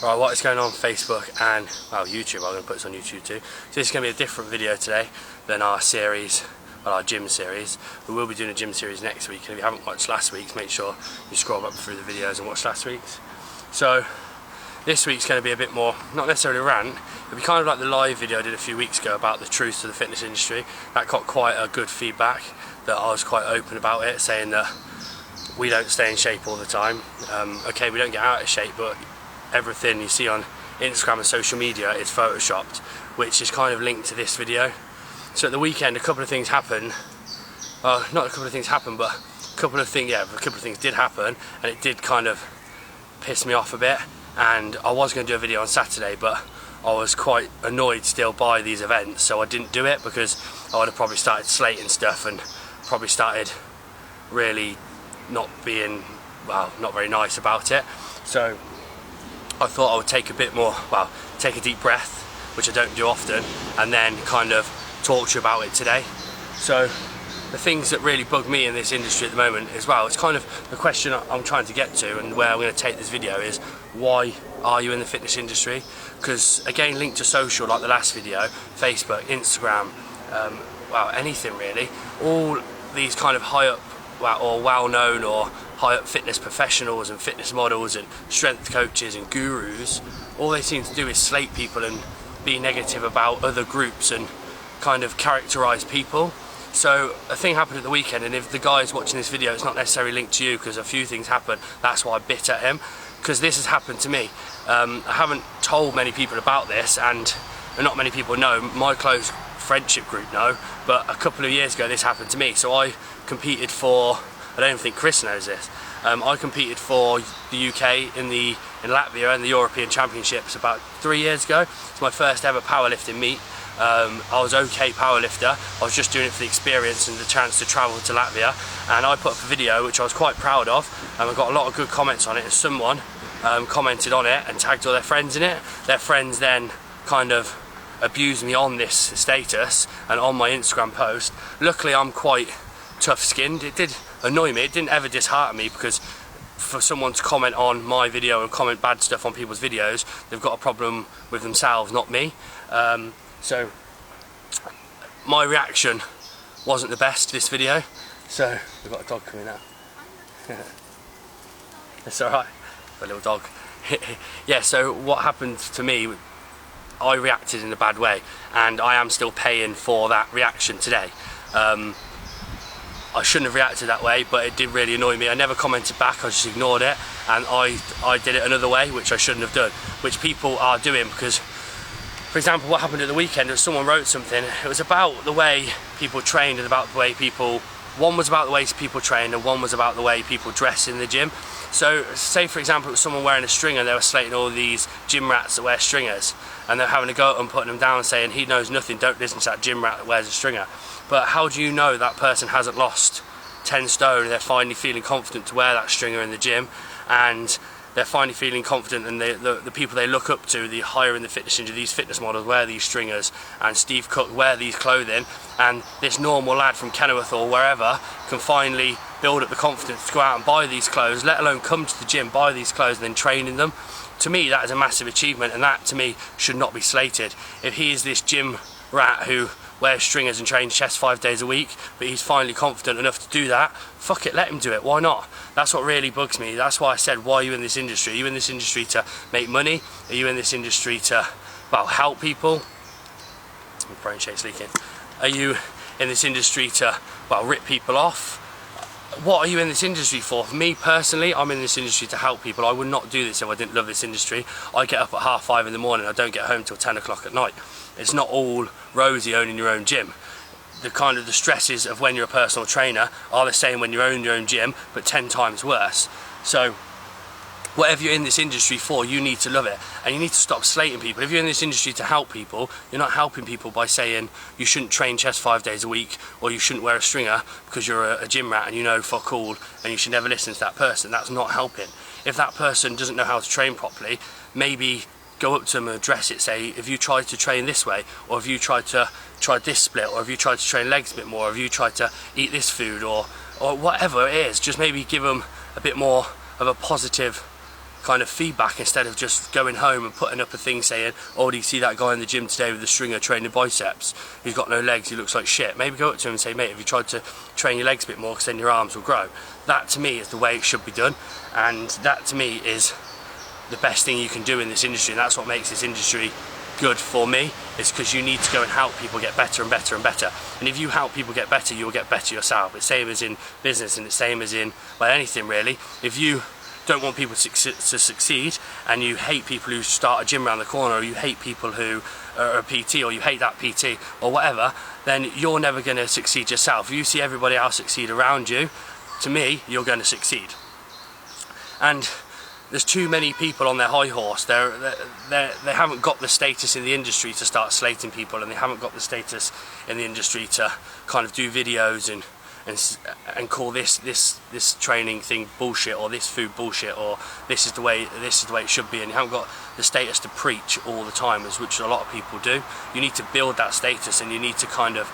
Right, what is going on Facebook and, well, YouTube? I'm going to put this on YouTube too. So this is going to be a different video today than our series, well, our gym series. We will be doing a gym series next week, and if you haven't watched last week's, make sure you scroll up through the videos and watch last week's. So this week's going to be a bit more, not necessarily a rant, it'll be kind of like the live video I did a few weeks ago about the truth of the fitness industry. That got quite a good feedback, that I was quite open about it, saying that we don't stay in shape all the time. Okay, we don't get out of shape, but everything you see on Instagram and social media is photoshopped, which is kind of linked to this video. So at the weekend a couple of things happened, not a couple of things happened, but a couple of things did happen, and it did kind of piss me off a bit. And I was going to do a video on Saturday, but I was quite annoyed still by these events, so I didn't do it, because I would have probably started slating stuff and probably started really not being, well, not very nice about it. So I thought I would take a bit more, well, take a deep breath, which I don't do often, and then kind of talk to you about it today. So the things that really bug me in this industry at the moment as well, it's kind of the question I'm trying to get to, and where I'm going to take this video is, why are you in the fitness industry? Because again, linked to social, like the last video, Facebook, Instagram, well, anything really, all these kind of high up, or well-known or high-up fitness professionals and fitness models and strength coaches and gurus, all they seem to do is slate people and be negative about other groups and kind of characterise people. So a thing happened at the weekend, and if the guy's watching this video, it's not necessarily linked to you, because a few things happened. That's why I bit at him, because this has happened to me. I haven't told many people about this, and not many people know. My close friendship group know, but a couple of years ago this happened to me. So I competed for, I don't even think Chris knows this, I competed for the UK in Latvia in the European Championships about 3 years ago. It's my first ever powerlifting meet. I was okay powerlifter. I was just doing it for the experience and the chance to travel to Latvia, and I put up a video which I was quite proud of, and I got a lot of good comments on it, and someone commented on it and tagged all their friends in it. Their friends then kind of abused me on this status and on my Instagram post. Luckily I'm quite tough-skinned. It did annoy me, it didn't ever dishearten me, because for someone to comment on my video and comment bad stuff on people's videos, they've got a problem with themselves, not me. So my reaction wasn't the best to this video. So we've got a dog coming out. It's alright, a little dog. Yeah, so what happened to me, I reacted in a bad way, and I am still paying for that reaction today. I shouldn't have reacted that way, but it did really annoy me. I never commented back, I just ignored it, and I did it another way, which I shouldn't have done, which people are doing. Because, for example, what happened at the weekend was someone wrote something, it was about the way people trained and about the way people, one was about the way people train and one was about the way people dress in the gym. So say for example it was someone wearing a stringer, and they were slating all these gym rats that wear stringers, and they're having a go at them, putting them down, saying he knows nothing, don't listen to that gym rat that wears a stringer. But how do you know that person hasn't lost 10 stone and they're finally feeling confident to wear that stringer in the gym, and they're finally feeling confident, and the people they look up to, the higher in the fitness industry, these fitness models wear these stringers, and Steve Cook wear these clothing, and this normal lad from Kenilworth or wherever can finally build up the confidence to go out and buy these clothes, let alone come to the gym, buy these clothes and then train in them. To me that is a massive achievement, and that to me should not be slated. If he is this gym rat who wears stringers and trains chest 5 days a week, but he's finally confident enough to do that, fuck it, let him do it, why not? That's what really bugs me. That's why I said, why are you in this industry? Are you in this industry to make money? Are you in this industry to, well, help people? My brain shake's leaking. Are you in this industry to, well, rip people off? What are you in this industry for? For me personally, I'm in this industry to help people. I would not do this if I didn't love this industry. I get up at 5:30 in the morning, I don't get home till 10 o'clock at night. It's not all rosy owning your own gym. The kind of the stresses of when you're a personal trainer are the same when you own your own gym, but 10 times worse. So whatever you're in this industry for, you need to love it, and you need to stop slating people. If you're in this industry to help people, you're not helping people by saying you shouldn't train chest 5 days a week, or you shouldn't wear a stringer because you're a gym rat and you know fuck all and you should never listen to that person. That's not helping. If that person doesn't know how to train properly, maybe go up to them and address it, say, have you tried to train this way, or have you tried to try this split, or have you tried to train legs a bit more, or have you tried to eat this food, or whatever it is. Just maybe give them a bit more of a positive kind of feedback instead of just going home and putting up a thing saying, oh, do you see that guy in the gym today with the stringer training biceps? He's got no legs, he looks like shit. Maybe go up to him and say, mate, have you tried to train your legs a bit more, because then your arms will grow? That to me is the way it should be done, and that to me is the best thing you can do in this industry, and that's what makes this industry good for me, is because you need to go and help people get better and better and better. And if you help people get better, you'll get better yourself. It's the same as in business, and it's the same as in, well, anything really. If you don't want people to succeed, and you hate people who start a gym around the corner, or you hate people who are a PT, or you hate that PT or whatever, then you're never going to succeed yourself. If you see everybody else succeed around you, to me, you're going to succeed. And there's too many people on their high horse. They haven't got the status in the industry to start slating people, and they haven't got the status in the industry to kind of do videos and call this training thing bullshit, or this food bullshit, or this is the way it should be. And you haven't got the status to preach all the time, which a lot of people do. You need to build that status, and you need to kind of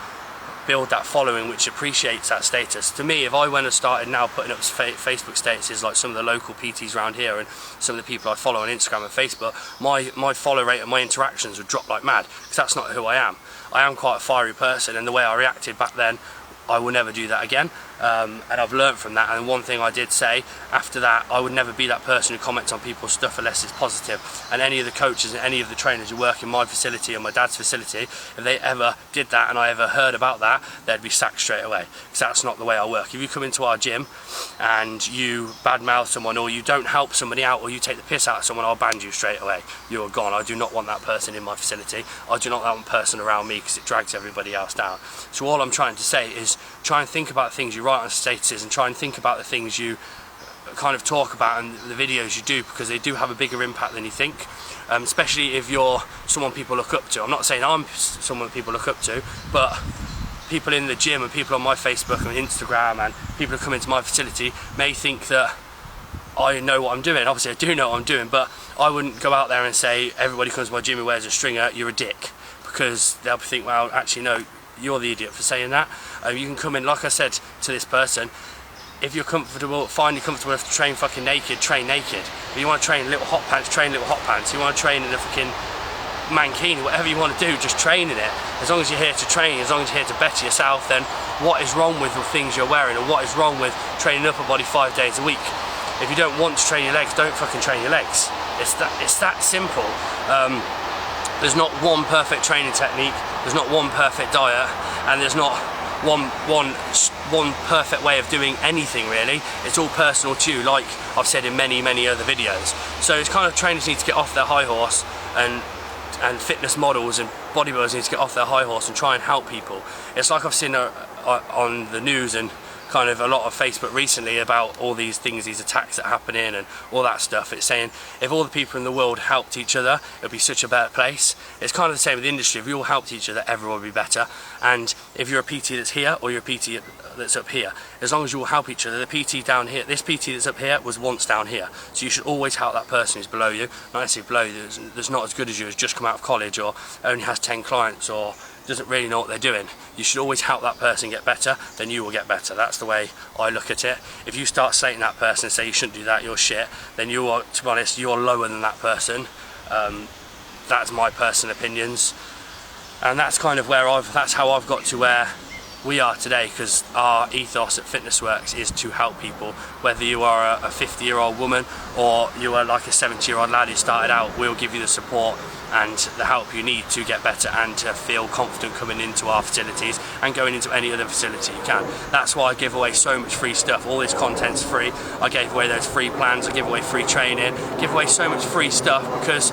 build that following which appreciates that status. To me, if I went and started now putting up Facebook statuses like some of the local PTs around here and some of the people I follow on Instagram and Facebook, my follow rate and my interactions would drop like mad, because that's not who I am. I am quite a fiery person, and the way I reacted back then, I will never do that again, and I've learned from that. And one thing I did say after that, I would never be that person who comments on people's stuff unless it's positive. And any of the coaches and any of the trainers who work in my facility or my dad's facility, if they ever did that and I ever heard about that, they'd be sacked straight away, because that's not the way I work. If you come into our gym and you badmouth someone, or you don't help somebody out, or you take the piss out of someone, I'll ban you straight away. You are gone. I do not want that person in my facility. I do not want that person around me, because it drags everybody else down. So all I'm trying to say is, try and think about things you write on statuses, and try and think about the things you kind of talk about and the videos you do, because they do have a bigger impact than you think, especially if you're someone people look up to. I'm not saying I'm someone people look up to, but people in the gym and people on my Facebook and Instagram and people who come into my facility may think that I know what I'm doing. Obviously I do know what I'm doing, but I wouldn't go out there and say everybody comes to my gym who wears a stringer, you're a dick, because they'll think, well, actually no, you're the idiot for saying that. You can come in, like I said to this person, if you're comfortable, find you comfortable enough to train fucking naked, train naked. If you want to train little hot pants, train little hot pants. If you want to train in a fucking mankini, whatever you want to do, just train in it. As long as you're here to train, as long as you're here to better yourself, then what is wrong with the things you're wearing, or what is wrong with training up a body 5 days a week? If you don't want to train your legs, don't fucking train your legs. It's that simple. There's not one perfect training technique, there's not one perfect diet, and there's not one perfect way of doing anything really. It's all personal to you, like I've said in many other videos. So it's kind of trainers need to get off their high horse, and fitness models and bodybuilders need to get off their high horse and try and help people. It's like I've seen on the news and kind of a lot of Facebook recently about all these things, these attacks that are happening and all that stuff. It's saying if all the people in the world helped each other, it would be such a better place. It's kind of the same with the industry. If we all helped each other, everyone would be better. And if you're a PT that's here, or you're a PT that's up here, as long as you all help each other, the PT down here, this PT that's up here was once down here. So you should always help that person who's below you. Not necessarily below you, that's not as good as you, has just come out of college, or only has 10 clients, or doesn't really know what they're doing. You should always help that person get better, then you will get better. That's the way I look at it. If you start slating that person and say you shouldn't do that, you're shit, then you are, to be honest, you're lower than that person. That's my personal opinions, and that's kind of where that's how I've got to where we are today, because our ethos at FitnessWorks is to help people. Whether you are a 50-year-old woman or you are like a 70-year-old lad who started out, we'll give you the support and the help you need to get better and to feel confident coming into our facilities and going into any other facility you can. That's why I give away so much free stuff. All this content's free. I gave away those free plans, I give away free training, give away so much free stuff, because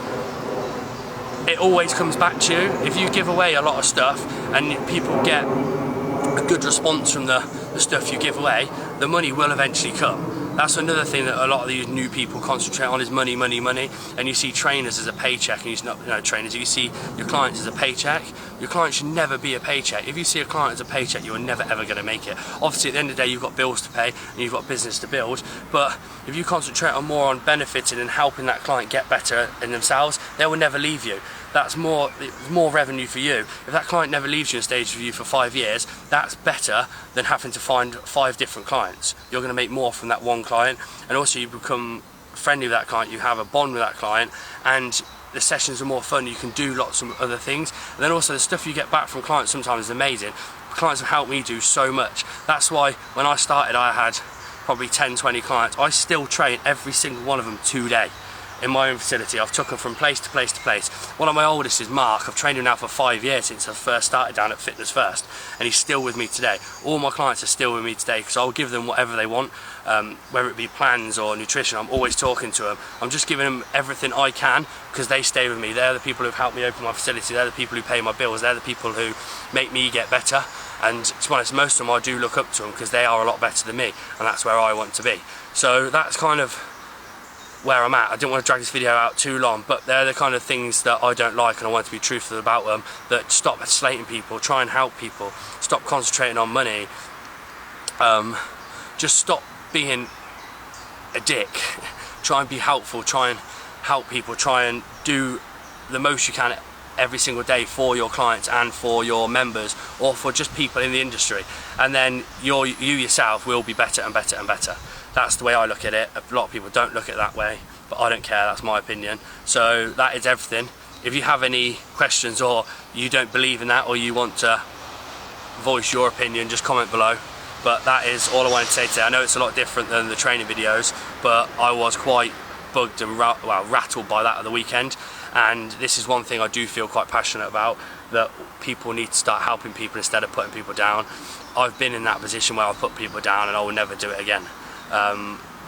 it always comes back to you. If you give away a lot of stuff and people get a good response from the stuff you give away, the money will eventually come. That's another thing that a lot of these new people concentrate on, is money, money, money. And you see trainers as a paycheck, and trainers, you see your clients as a paycheck. Your client should never be a paycheck. If you see a client as a paycheck, you're never ever going to make it. Obviously at the end of the day you've got bills to pay and you've got business to build, but if you concentrate on more on benefiting and helping that client get better in themselves, they will never leave you. That's more revenue for you. If that client never leaves you and stays with you for 5 years, that's better than having to find 5 different clients. You're going to make more from that one client, and also you become friendly with that client, you have a bond with that client, and the sessions are more fun. You can do lots of other things, and then also the stuff you get back from clients sometimes is amazing. Clients have helped me do so much. That's why when I started I had probably 10-20 clients. I still train every single one of them today in my own facility. I've took them from place to place to place. One of my oldest is Mark. I've trained him now for 5 years since I first started down at Fitness First, and he's still with me today. All my clients are still with me today because I'll give them whatever they want, whether it be plans or nutrition. I'm always talking to them. I'm just giving them everything I can because they stay with me. They're the people who've helped me open my facility. They're the people who pay my bills. They're the people who make me get better. And to be honest, most of them I do look up to them because they are a lot better than me, and that's where I want to be. So that's kind of where I'm at. I didn't want to drag this video out too long, but they're the kind of things that I don't like, and I want to be truthful about them. That stop slating people, try and help people, stop concentrating on money, just stop being a dick, try and be helpful, try and help people, try and do the most you can every single day for your clients and for your members, or for just people in the industry, and then you yourself will be better and better and better. That's the way I look at it. A lot of people don't look at it that way, but I don't care, that's my opinion. So that is everything. If you have any questions, or you don't believe in that, or you want to voice your opinion, just comment below. But that is all I wanted to say today. I know it's a lot different than the training videos, but I was quite bugged and rattled by that at the weekend, and this is one thing I do feel quite passionate about, that people need to start helping people instead of putting people down. I've been in that position where I've put people down, and I will never do it again.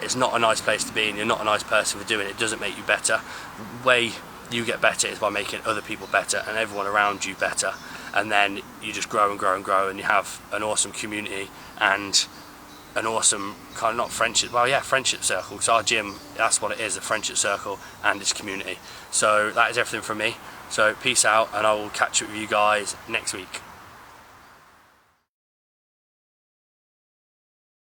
It's not a nice place to be, and you're not a nice person for doing it. It doesn't make you better. The way you get better is by making other people better and everyone around you better, and then you just grow and grow and grow, and you have an awesome community and an awesome kind of, not friendship, well yeah, friendship circle, because our gym, that's what it is, a friendship circle and its community. So that is everything from me. So peace out, and I will catch up with you guys next week.